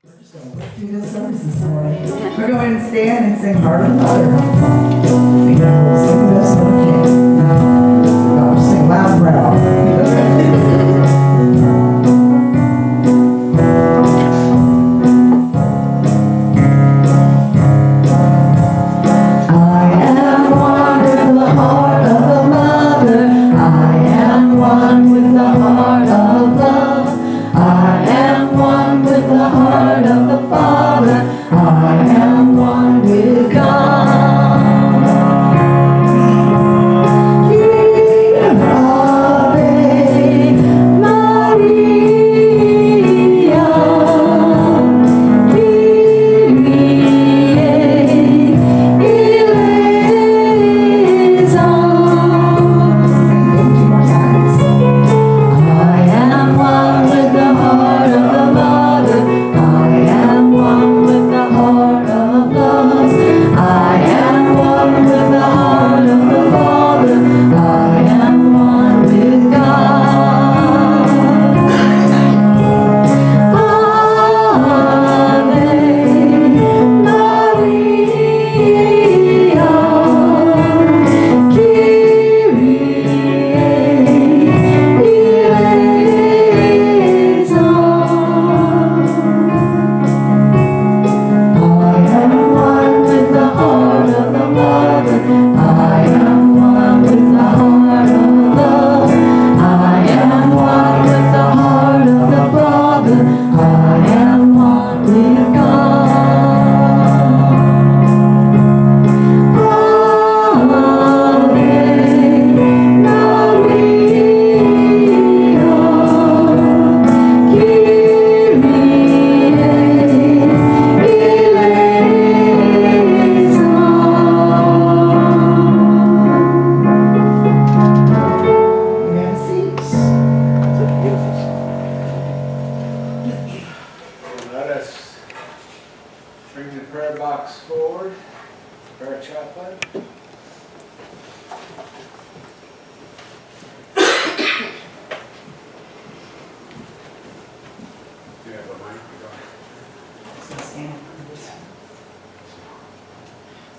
Let's do this service this morning. We're going to go ahead and stand and sing Heart of Mother. We'll sing this one again. Oh, sing loud and proud.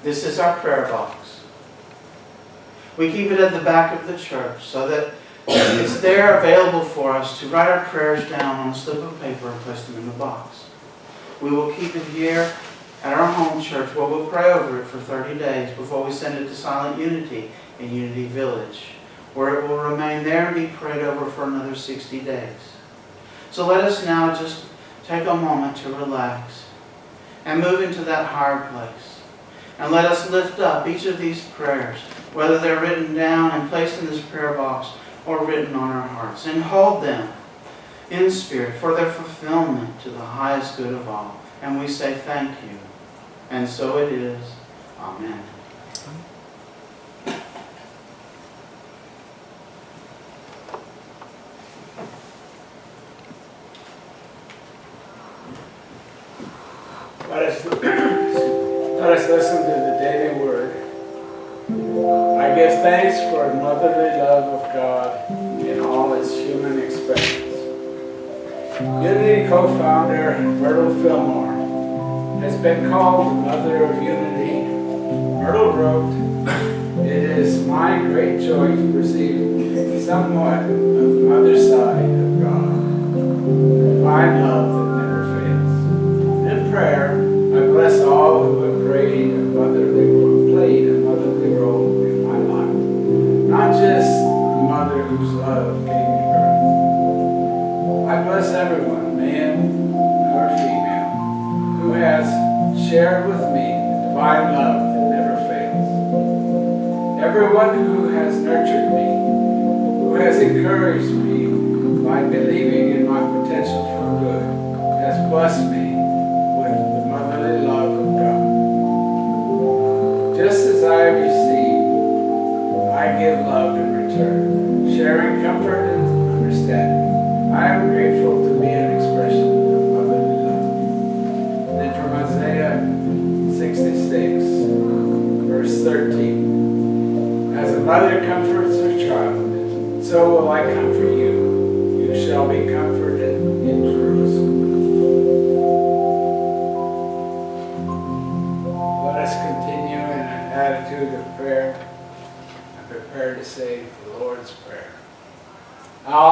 This is our prayer box. We keep it at the back of the church so that it's there available for us to write our prayers down on a slip of paper and place them in the box. We will keep it here at our home church where we'll pray over it for 30 days before we send it to Silent Unity in Unity Village, where it will remain there and be prayed over for another 60 days. So let us now just take a moment to relax and move into that higher place. And let us lift up each of these prayers, whether they're written down and placed in this prayer box or written on our hearts, and hold them in spirit for their fulfillment to the highest good of all. And we say thank you. And so it is. Amen. Let us listen to the daily word. I give thanks for the motherly love of God in all its human expressions. Unity co-founder Myrtle Fillmore has been called the Mother of Unity. Myrtle wrote, "It is my great joy to receive somewhat of the mother side of God, the divine love that never fails." In prayer, I bless all who have played a motherly role in my life. Not just the mother whose love gave me birth. I bless everyone, man or female, who has shared with me the divine love that never fails. Everyone who has nurtured me, who has encouraged me by believing in my potential for good, has blessed me with the motherly love of God. Just as I receive, I give love in return, sharing comfort and understanding. I am grateful to be an expression of motherly love. And from Isaiah 66, verse 13, as a mother comforts her child, so will I comfort you. You shall be comforted in Jerusalem.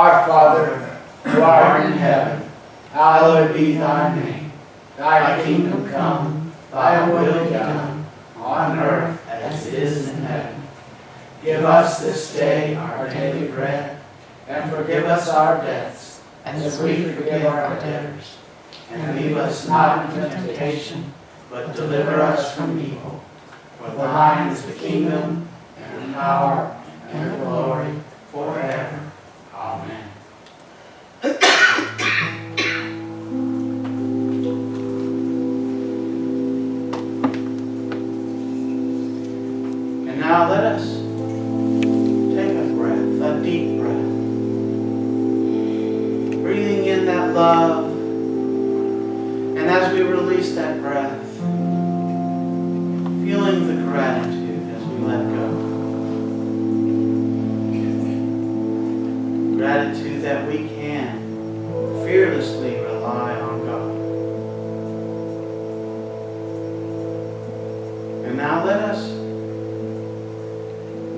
Our Father, who art in heaven, hallowed be thy name. Thy kingdom come, thy will be done, on earth as it is in heaven. Give us this day our daily bread, and forgive us our debts, as we forgive our debtors. And lead us not into temptation, but deliver us from evil. For thine is the kingdom, and the power, and the glory, forever. Amen. And now let us take a breath, a deep breath. Breathing in that love. And as we release that breath, feeling the gratitude as we let go. Gratitude that we can fearlessly rely on God. And now let us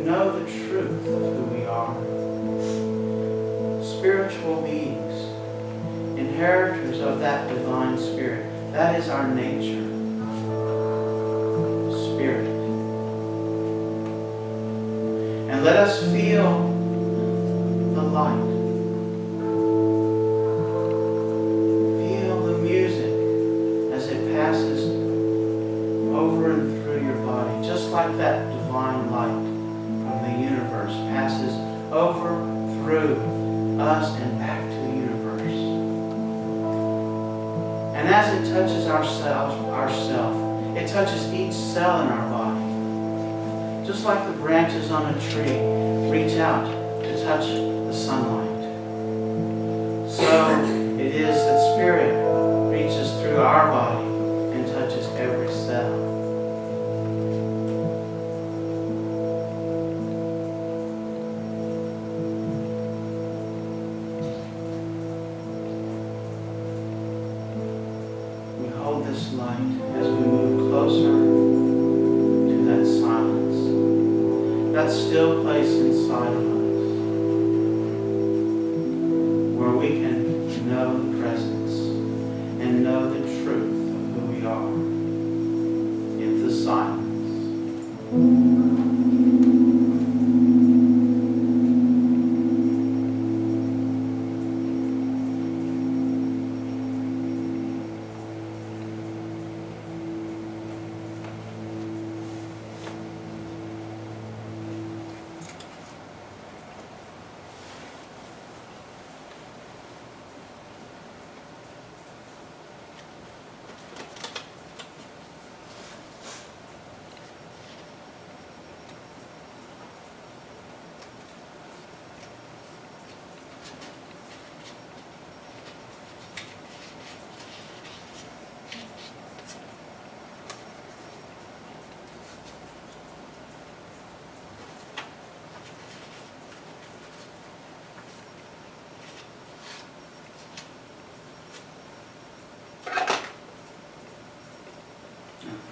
know the truth of who we are. Spiritual beings, inheritors of that divine spirit. That is our nature. Spirit. And let us feel the light. Feel the music as it passes over and through your body, just like that divine light from the universe passes over, through us and back to the universe. And as it touches ourself, it touches each cell in our body. Just like the branches on a tree reach out to touch the sunlight. So it is that Spirit reaches through our body and touches every cell. We hold this light as we move closer to that silence, that still place inside of us, where we can know the presence and know the truth of who we are in the silence.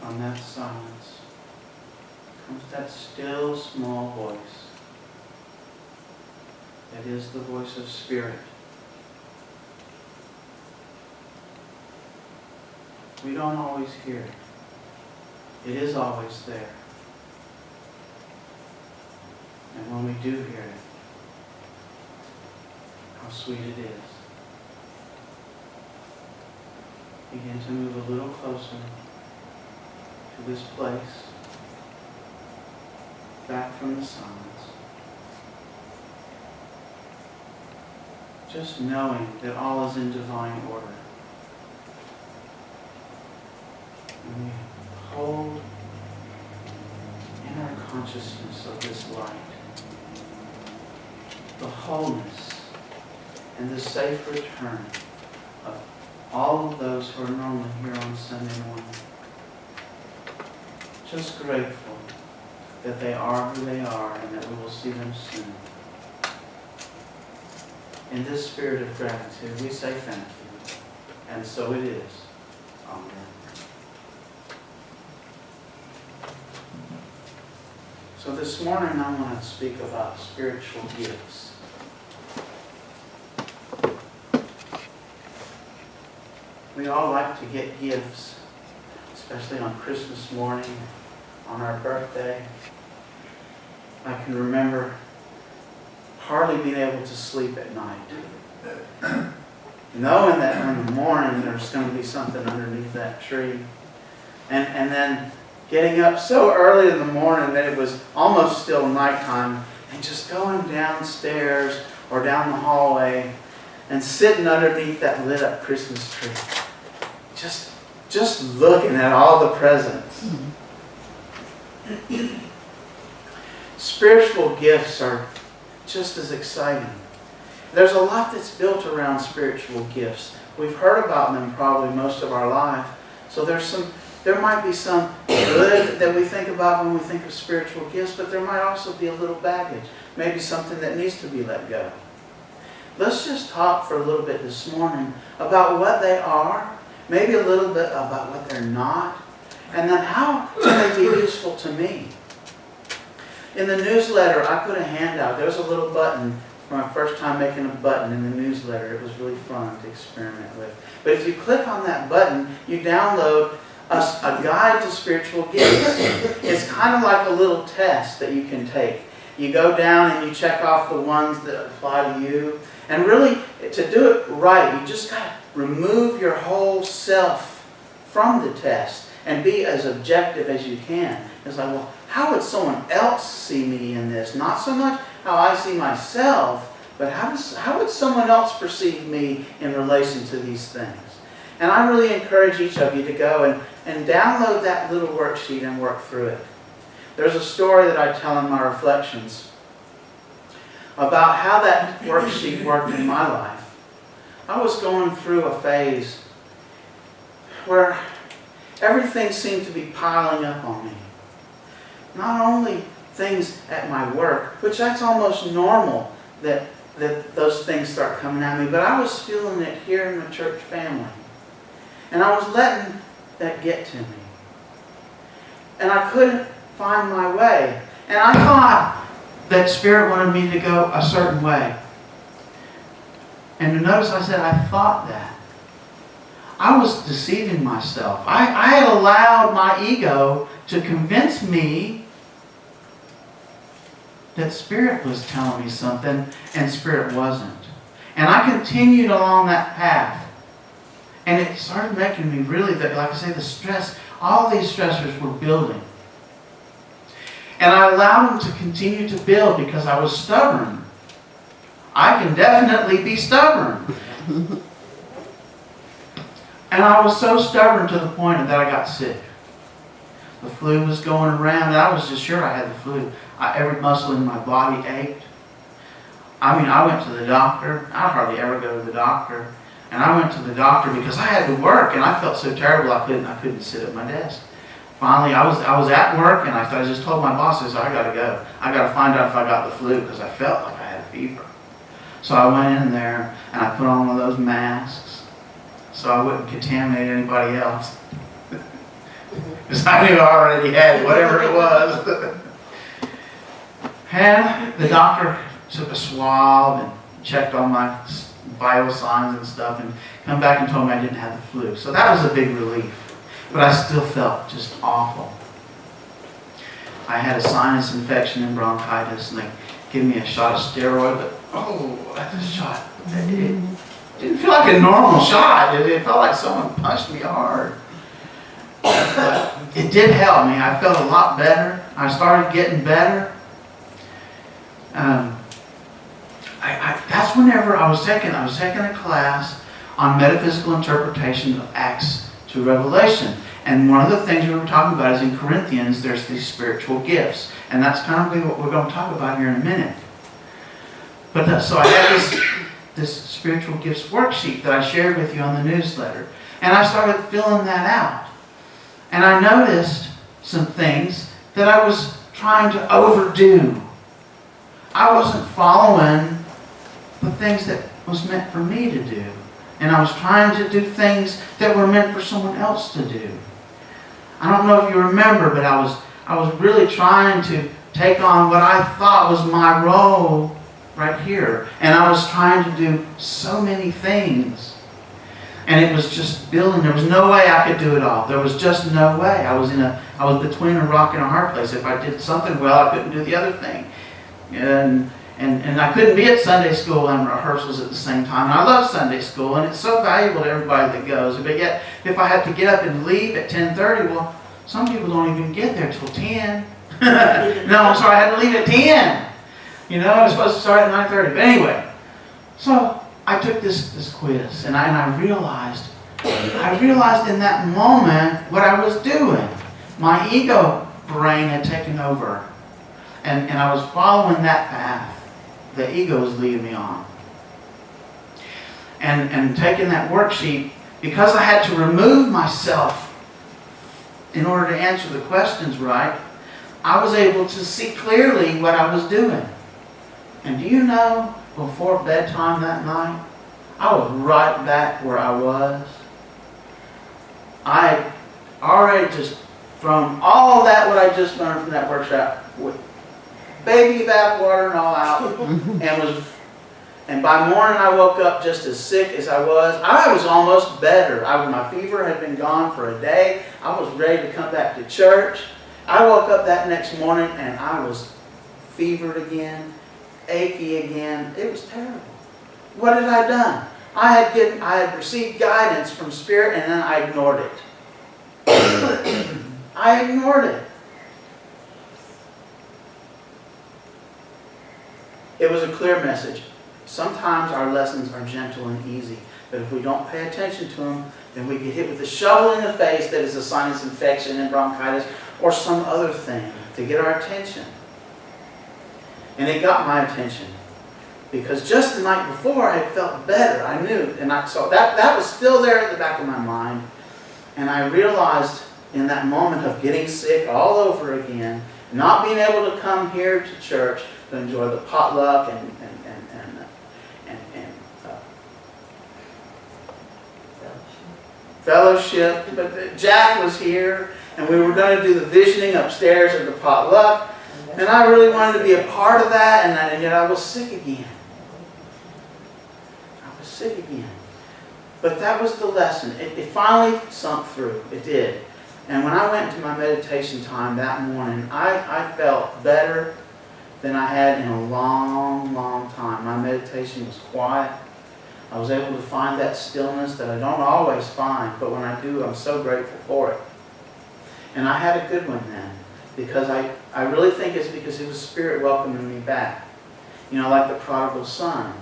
From that silence comes that still small voice that is the voice of Spirit. We don't always hear it. It is always there. And when we do hear it, how sweet it is. Begin to move a little closer to this place, back from the silence. Just knowing that all is in divine order. And we hold in our consciousness of this light the wholeness and the safe return of all of those who are normally here on Sunday morning. Just grateful that they are who they are and that we will see them soon. In this spirit of gratitude, we say thank you. And so it is. Amen. So this morning I want to speak about spiritual gifts. We all like to get gifts, especially on Christmas morning, on our birthday. I can remember hardly being able to sleep at night, knowing that in the morning there's going to be something underneath that tree. And then getting up so early in the morning that it was almost still nighttime, and just going downstairs or down the hallway and sitting underneath that lit up Christmas tree. Just looking at all the presents. Spiritual gifts are just as exciting. There's a lot that's built around spiritual gifts. We've heard about them probably most of our life. So there might be some good that we think about when we think of spiritual gifts, but there might also be a little baggage. Maybe something that needs to be let go. Let's just talk for a little bit this morning about what they are, maybe a little bit about what they're not, and then how can they be useful to me. In the newsletter, I put a handout. There was a little button for my first time making a button in the newsletter. It was really fun to experiment with. But if you click on that button, you download a guide to spiritual gifts. It's kind of like a little test that you can take. You go down and you check off the ones that apply to you. And really, to do it right, you just got to remove your whole self from the test and be as objective as you can. It's like, well, how would someone else see me in this? Not so much how I see myself, but how would someone else perceive me in relation to these things? And I really encourage each of you to go and download that little worksheet and work through it. There's a story that I tell in my reflections about how that worksheet worked in my life. I was going through a phase where everything seemed to be piling up on me. Not only things at my work, which that's almost normal that those things start coming at me, but I was feeling it here in the church family. And I was letting that get to me. And I couldn't find my way. And I thought that Spirit wanted me to go a certain way. And notice I said I thought that. I was deceiving myself. I had allowed my ego to convince me that Spirit was telling me something and Spirit wasn't. And I continued along that path. And it started making me really, like I say, the stress, all these stressors were building. And I allowed them to continue to build because I was stubborn. I can definitely be stubborn. And I was so stubborn to the point that I got sick. The flu was going around, and I was just sure I had the flu. Every muscle in my body ached. I mean, I went to the doctor. I hardly ever go to the doctor. And I went to the doctor because I had to work, and I felt so terrible I couldn't sit at my desk. Finally, I was at work, and I just told my boss, I got to go. I got to find out if I got the flu because I felt like I had a fever. So I went in there, and I put on one of those masks so I wouldn't contaminate anybody else. Because I knew I already had whatever it was. And the doctor took a swab and checked all my vital signs and stuff and come back and told me I didn't have the flu. So that was a big relief. But I still felt just awful. I had a sinus infection and bronchitis, and they gave me a shot of steroid, but that shot, it didn't feel like a normal shot. It felt like someone punched me hard. But it did help me. I felt a lot better. I started getting better. That's whenever I was taking a class on metaphysical interpretation of Acts to Revelation. And one of the things we were talking about is in Corinthians, there's these spiritual gifts. And that's kind of what we're going to talk about here in a minute. But so I had this spiritual gifts worksheet that I shared with you on the newsletter. And I started filling that out. And I noticed some things that I was trying to overdo. I wasn't following the things that was meant for me to do. And I was trying to do things that were meant for someone else to do. I don't know if you remember, but I was really trying to take on what I thought was my role right here. And I was trying to do so many things And it was just building. There was no way I could do it all. There was just no way. I was between a rock and a hard place. If I did something well, I couldn't do the other thing. And I couldn't be at Sunday school and rehearsals at the same time. And I love Sunday school, and it's so valuable to everybody that goes. But yet, if I had to get up and leave at 10:30, well, some people don't even get there till 10. No, I'm sorry, I had to leave at 10. You know, I was supposed to start at 9:30. But anyway, so I took this quiz, and I realized in that moment what I was doing. My ego brain had taken over, and I was following that path the ego was leading me on. And taking that worksheet, because I had to remove myself in order to answer the questions right, I was able to see clearly what I was doing. And do you know, before bedtime that night, I was right back where I was. I already just thrown all that, what I just learned from that workshop, with baby bath water and all out, and by morning I woke up just as sick as I was. I was almost better. My fever had been gone for a day. I was ready to come back to church. I woke up that next morning and I was fevered again, achy again. It was terrible. What had I done? I had received guidance from Spirit, and then I ignored it. I ignored it. It was a clear message. Sometimes our lessons are gentle and easy, but if we don't pay attention to them, then we get hit with a shovel in the face that is a sinus infection and bronchitis or some other thing to get our attention. And it got my attention because just the night before I had felt better. I knew, and so that was still there at the back of my mind. And I realized in that moment of getting sick all over again, not being able to come here to church to enjoy the potluck and fellowship, but Jack was here, and we were going to do the visioning upstairs at the potluck, and I really wanted to be a part of that, and yet I was sick again. I was sick again. But that was the lesson. It finally sunk through. It did. And when I went to my meditation time that morning, I felt better than I had in a long, long time. My meditation was quiet. I was able to find that stillness that I don't always find, but when I do, I'm so grateful for it. And I had a good one then, because I really think it's because it was Spirit welcoming me back. You know, like the prodigal son.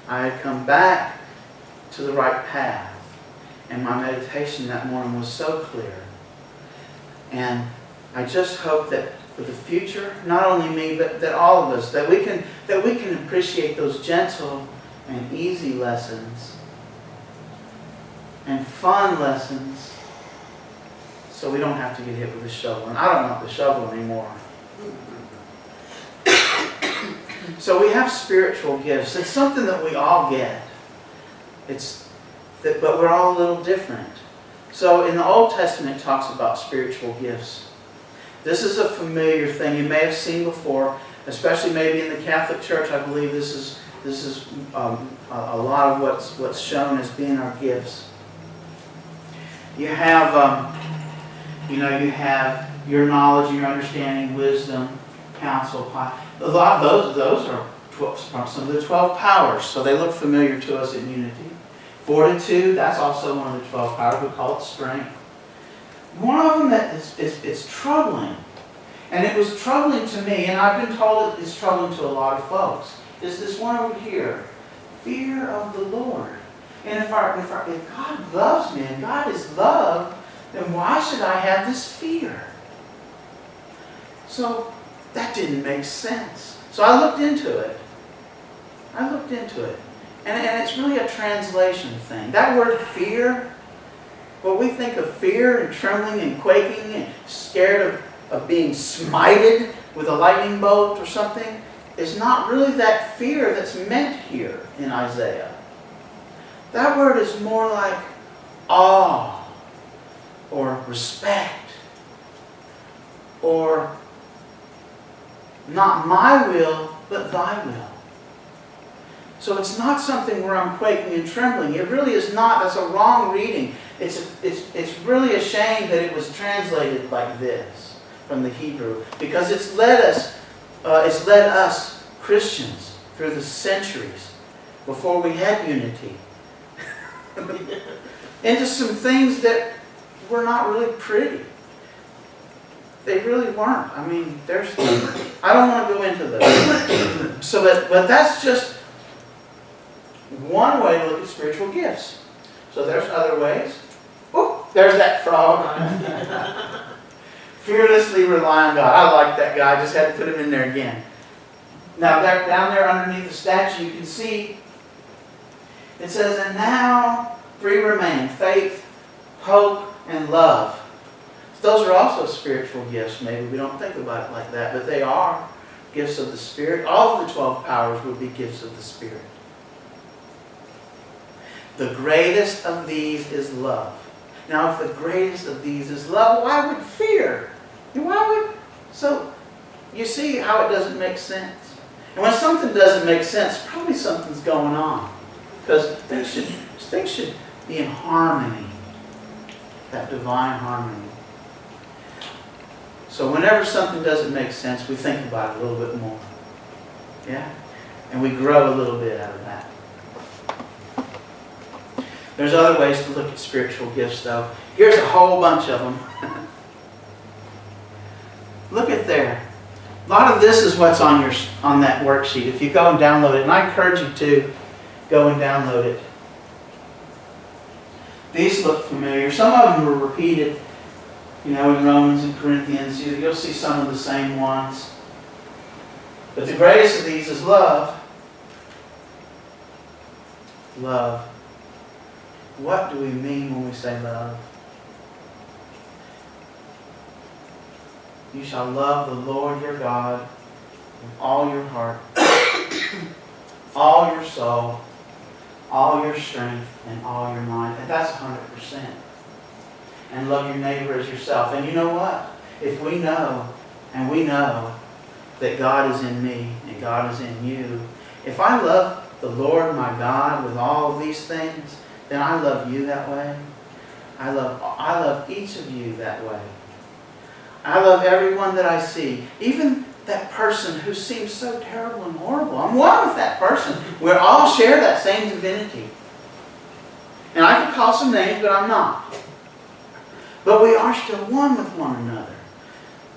I had come back to the right path, and my meditation that morning was so clear. And I just hope that for the future, not only me, but that all of us, that we can appreciate those gentle and easy lessons and fun lessons, so we don't have to get hit with a shovel. And I don't want the shovel anymore. So we have spiritual gifts. It's something that we all get. But we're all a little different. So in the Old Testament, it talks about spiritual gifts. This is a familiar thing you may have seen before, especially maybe in the Catholic Church. I believe this is a lot of what's shown as being our gifts. You have, you have your knowledge, your understanding, wisdom, counsel. A lot of those are some of the 12 powers, so they look familiar to us in unity. Fortitude, that's also one of the 12 powers. We call it strength. One of them that is troubling, and it was troubling to me, and I've been told it's troubling to a lot of folks, is this one over here, fear of the Lord. And if God loves me and God is love, then why should I have this fear? So that didn't make sense. So I looked into it. And it's really a translation thing. That word fear, what we think of fear and trembling and quaking and scared of being smited with a lightning bolt or something, is not really that fear that's meant here in Isaiah. That word is more like awe or respect or not my will, but thy will. So it's not something where I'm quaking and trembling. It really is not. That's a wrong reading. It's really a shame that it was translated like this from the Hebrew, because it's led us Christians through the centuries before we had unity into some things that were not really pretty. They really weren't. I mean, I don't want to go into those. But that's just one way to look at spiritual gifts. So there's other ways. Oh, there's that frog. Fearlessly rely on God. I like that guy. I just had to put him in there again. Now, down there underneath the statue, you can see it says, and now 3 remain: faith, hope, and love. Those are also spiritual gifts. Maybe we don't think about it like that, but they are gifts of the Spirit. All of the 12 powers would be gifts of the Spirit. The greatest of these is love. Now, if the greatest of these is love, why would fear? So, you see how it doesn't make sense? And when something doesn't make sense, probably something's going on. Because things should be in harmony. That divine harmony. So whenever something doesn't make sense, we think about it a little bit more. Yeah? And we grow a little bit out of that. There's other ways to look at spiritual gifts, though. Here's a whole bunch of them. Look at there. A lot of this is what's on that worksheet. If you go and download it, and I encourage you to go and download it. These look familiar. Some of them were repeated, in Romans and Corinthians. You'll see some of the same ones. But the greatest of these is love. Love. What do we mean when we say love? You shall love the Lord your God with all your heart, all your soul, all your strength, and all your mind. And that's 100%. And love your neighbor as yourself. And you know what? If we know, and we know that God is in me and God is in you, if I love the Lord my God with all of these things, then I love you that way. I love each of you that way. I love everyone that I see. Even that person who seems so terrible and horrible. I'm one with that person. We all share that same divinity. And I could call some names, but I'm not. But we are still one with one another.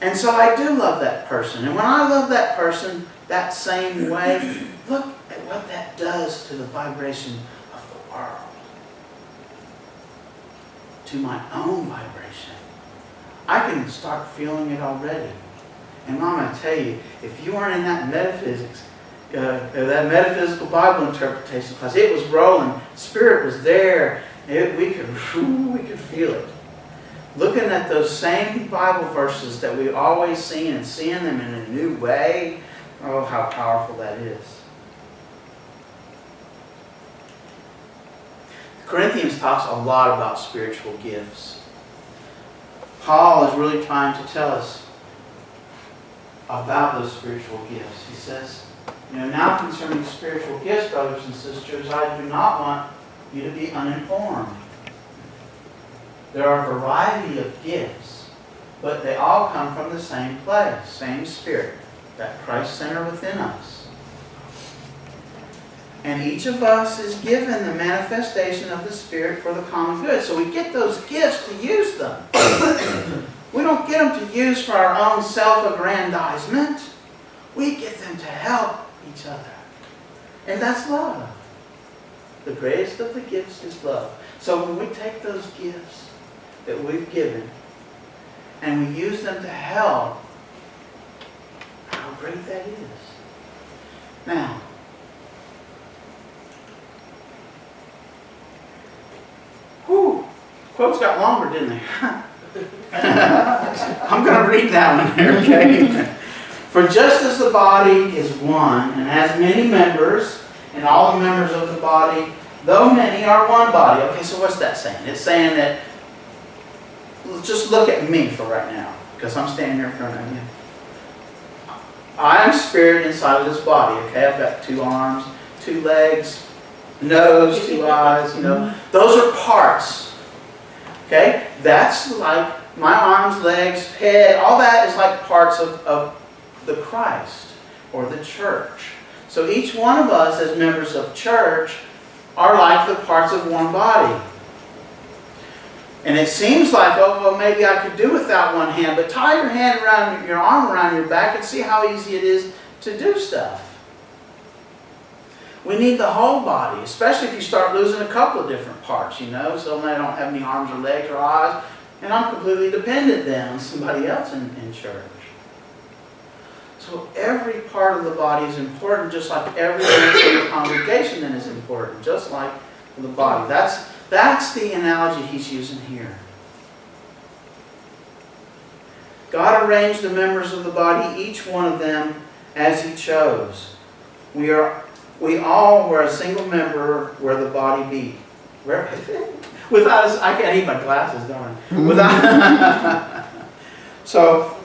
And so I do love that person. And when I love that person that same way, look at what that does to the vibration of the world. To my own vibration. I can start feeling it already. And I'm going to tell you, if you weren't in that metaphysical Bible interpretation class, it was rolling. Spirit was there. We could feel it. Looking at those same Bible verses that we always see and seeing them in a new way, oh, how powerful that is. Corinthians talks a lot about spiritual gifts. Paul is really trying to tell us about those spiritual gifts. He says, now concerning spiritual gifts, brothers and sisters, I do not want you to be uninformed. There are a variety of gifts, but they all come from the same place, same Spirit, that Christ center within us. And each of us is given the manifestation of the Spirit for the common good. So we get those gifts to use them. We don't get them to use for our own self-aggrandizement. We get them to help each other. And that's love. The greatest of the gifts is love. So when we take those gifts that we've given and we use them to help, how great that is. Now, quotes got longer, didn't they? I'm going to read that one there, okay? For just as the body is one and has many members, and all the members of the body, though many, are one body. Okay, so what's that saying? It's saying that, just look at me for right now, because I'm standing here in front of you. I am spirit inside of this body, okay? I've got 2 arms, 2 legs, nose, 2 eyes, you know. Those are parts. Okay? That's like my arms, legs, head, all that is like parts of the Christ or the church. So each one of us as members of church are like the parts of one body. And it seems like, oh, well, maybe I could do without one hand, but tie your hand around, your arm around your back and see how easy it is to do stuff. We need the whole body, especially if you start losing a couple of different parts, you know. Suddenly I don't have any arms or legs or eyes, and I'm completely dependent then on somebody else in church. So every part of the body is important, just like every member of the congregation then is important, just like the body. That's the analogy he's using here. God arranged the members of the body, each one of them, as he chose. We all were a single member where the body be. Without us, I can't eat my glasses, don't I? Without, so,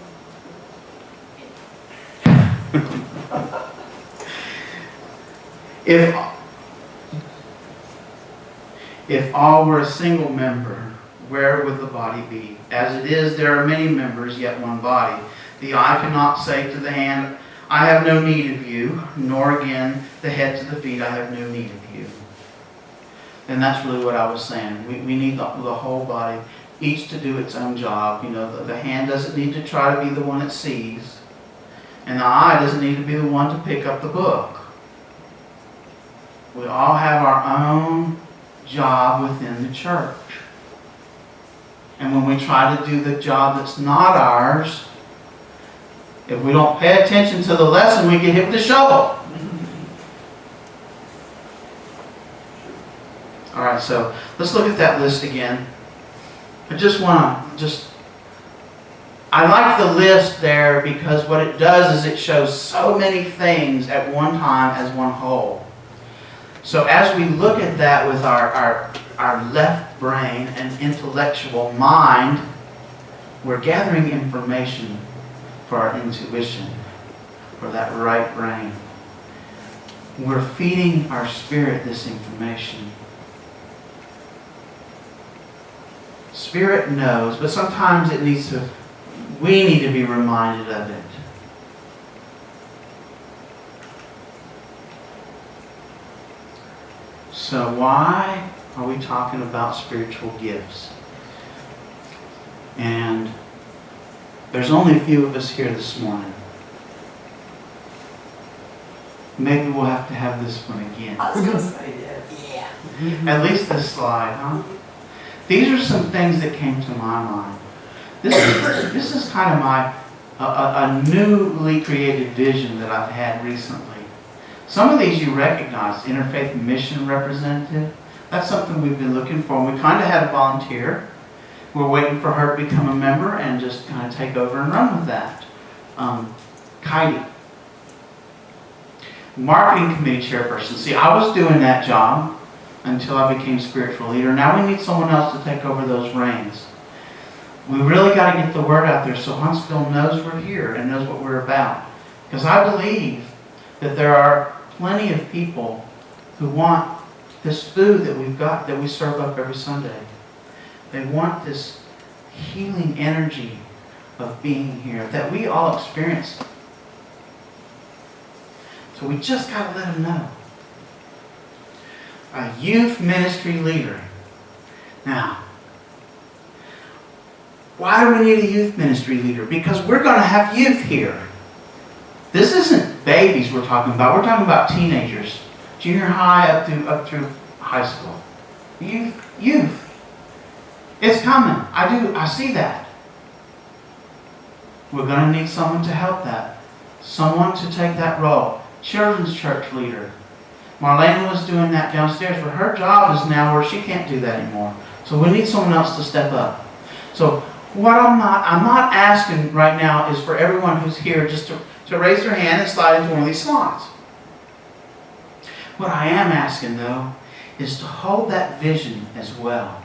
if all were a single member, where would the body be? As it is, there are many members, yet one body. The eye cannot say to the hand, I have no need of you, nor again the head to the feet, I have no need of you. And that's really what I was saying. We need the whole body, each to do its own job. You know, the hand doesn't need to try to be the one that sees, and the eye doesn't need to be the one to pick up the book. We all have our own job within the church. And when we try to do the job that's not ours, if we don't pay attention to the lesson, we get hit with the shovel. All right, so let's look at that list again. I like the list there because what it does is it shows so many things at one time as one whole. So as we look at that with our left brain and intellectual mind, we're gathering information for our intuition, for that right brain. We're feeding our spirit this information. Spirit knows, but sometimes we need to be reminded of it. So why are we talking about spiritual gifts? And there's only a few of us here this morning. Maybe we'll have to have this one again. I was going to say yes. Yeah. At least this slide, huh? These are some things that came to my mind. This is kind of a newly created vision that I've had recently. Some of these you recognize. Interfaith Mission Representative. That's something we've been looking for. And we kind of had a volunteer. We're waiting for her to become a member and just kind of take over and run with that. Heidi. Marketing Committee Chairperson. See, I was doing that job until I became spiritual leader. Now we need someone else to take over those reins. We really got to get the word out there so Huntsville knows we're here and knows what we're about. Because I believe that there are plenty of people who want this food that we've got, that we serve up every Sunday. They want this healing energy of being here that we all experience. So we just got to let them know. A youth ministry leader. Now, why do we need a youth ministry leader? Because we're going to have youth here. This isn't babies we're talking about. We're talking about teenagers. Junior high up through high school. Youth. It's coming. I see that. We're going to need someone to help that. Someone to take that role. Children's church leader. Marlene was doing that downstairs, but her job is now where she can't do that anymore. So we need someone else to step up. So what I'm not asking right now is for everyone who's here just to raise their hand and slide into one of these slots. What I am asking, though, is to hold that vision as well.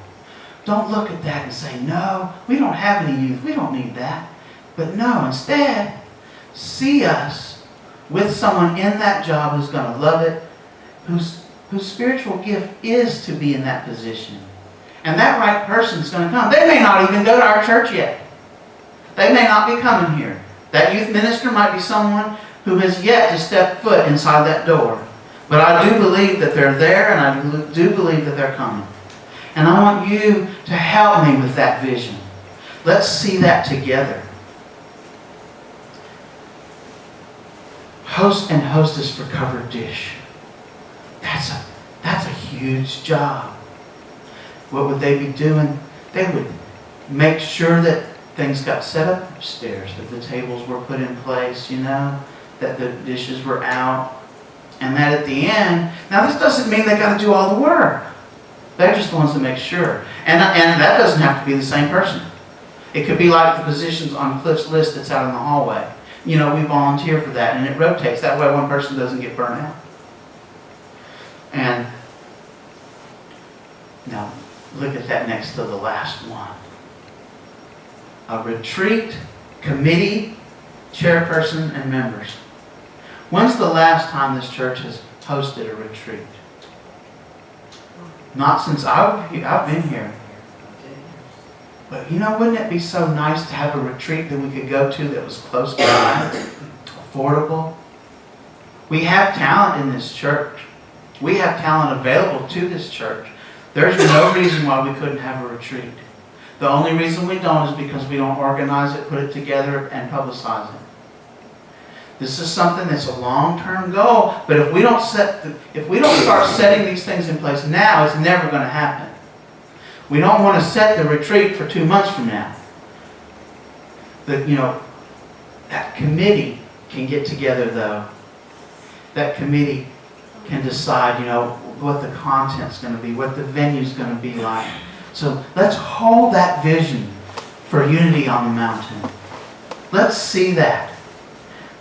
Don't look at that and say, no, we don't have any youth. We don't need that. But no, instead, see us with someone in that job who's going to love it whose spiritual gift is to be in that position. And that right person is going to come. They may not even go to our church yet. They may not be coming here. That youth minister might be someone who has yet to step foot inside that door. But I do believe that they're there, and I do believe that they're coming. And I want you to help me with that vision. Let's see that together. Host and hostess for covered dish. That's a huge job. What would they be doing? They would make sure that things got set up upstairs, that the tables were put in place, that the dishes were out, and that at the end, now this doesn't mean they got to do all the work. They're just the ones to make sure. And that doesn't have to be the same person. It could be like the positions on Cliff's list that's out in the hallway. We volunteer for that, and it rotates. That way one person doesn't get burnt out. And now, look at that next to the last one. A retreat, committee, chairperson, and members. When's the last time this church has hosted a retreat? Not since I've been here. But wouldn't it be so nice to have a retreat that we could go to that was close by, affordable? We have talent in this church. We have talent available to this church. There's no reason why we couldn't have a retreat. The only reason we don't is because we don't organize it, put it together, and publicize it. This is something that's a long-term goal, but if we don't start setting these things in place now, it's never going to happen. We don't want to set the retreat for 2 months from now. That committee can get together though. That committee can decide, what the content's going to be, what the venue's going to be like. So let's hold that vision for unity on the mountain. Let's see that.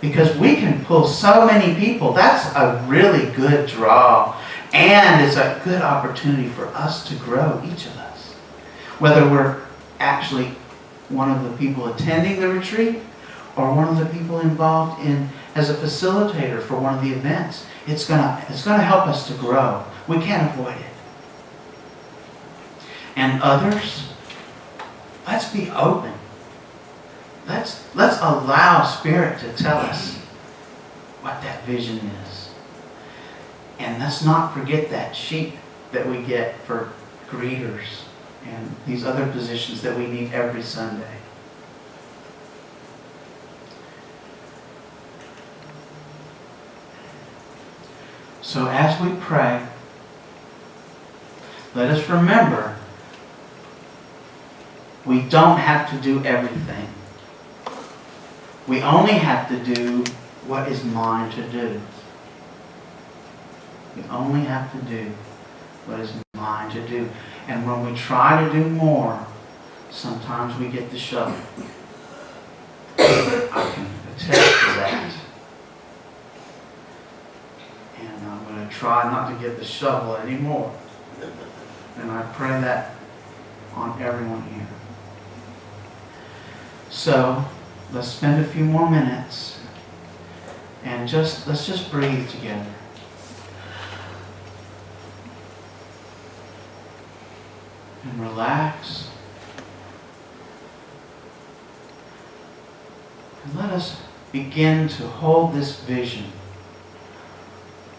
Because we can pull so many people. That's a really good draw. And it's a good opportunity for us to grow, each of us. Whether we're actually one of the people attending the retreat or one of the people involved as a facilitator for one of the events. It's gonna help us to grow. We can't avoid it. And others, let's be open. Let's allow Spirit to tell us what that vision is. And let's not forget that sheet that we get for greeters and these other positions that we need every Sunday. So as we pray, let us remember we don't have to do everything. We only have to do what is mine to do. We only have to do what is mine to do. And when we try to do more, sometimes we get the shovel. I can attest to that. And I'm going to try not to get the shovel anymore. And I pray that on everyone here. So, let's spend a few more minutes and let's just breathe together. And relax. And let us begin to hold this vision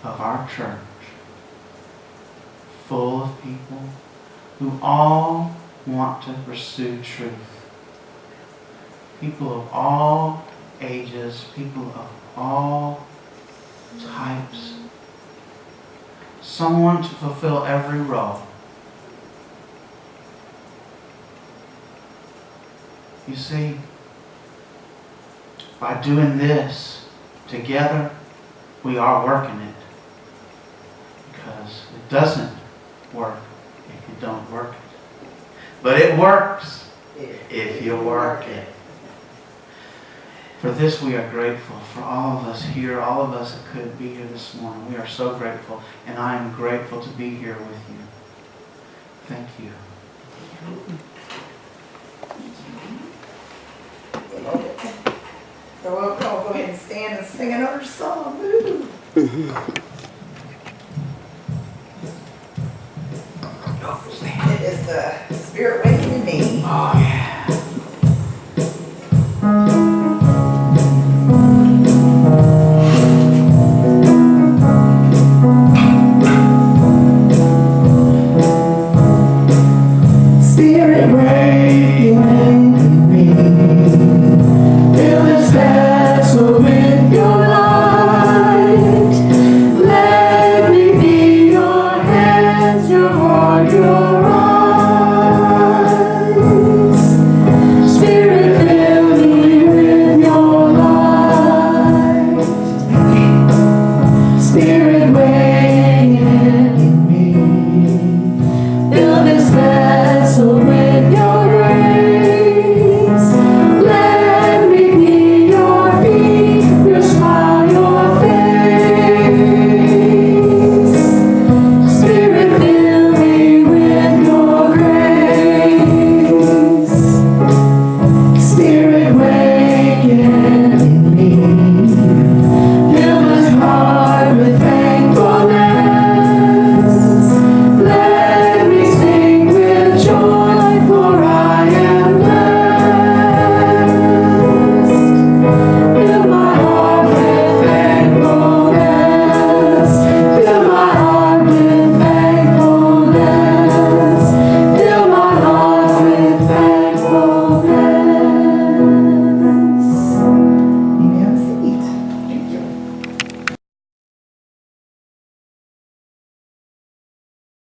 of our church full of people who all want to pursue truth. People of all ages, people of all types. Someone to fulfill every role. You see, by doing this together, we are working it. Because it doesn't work if you don't work it. But it works if you work it. For this we are grateful. For all of us here, all of us that couldn't be here this morning, we are so grateful. And I am grateful to be here with you. Thank you. So we'll go ahead and stand and sing another song. Woo. It is the Spirit waking in me. Oh, yeah. Spirit waking in me. Fill this vessel with your light. Let me be your hands, your heart, your eyes. Spirit, fill me with your light. Spirit waking in me. Fill this vessel with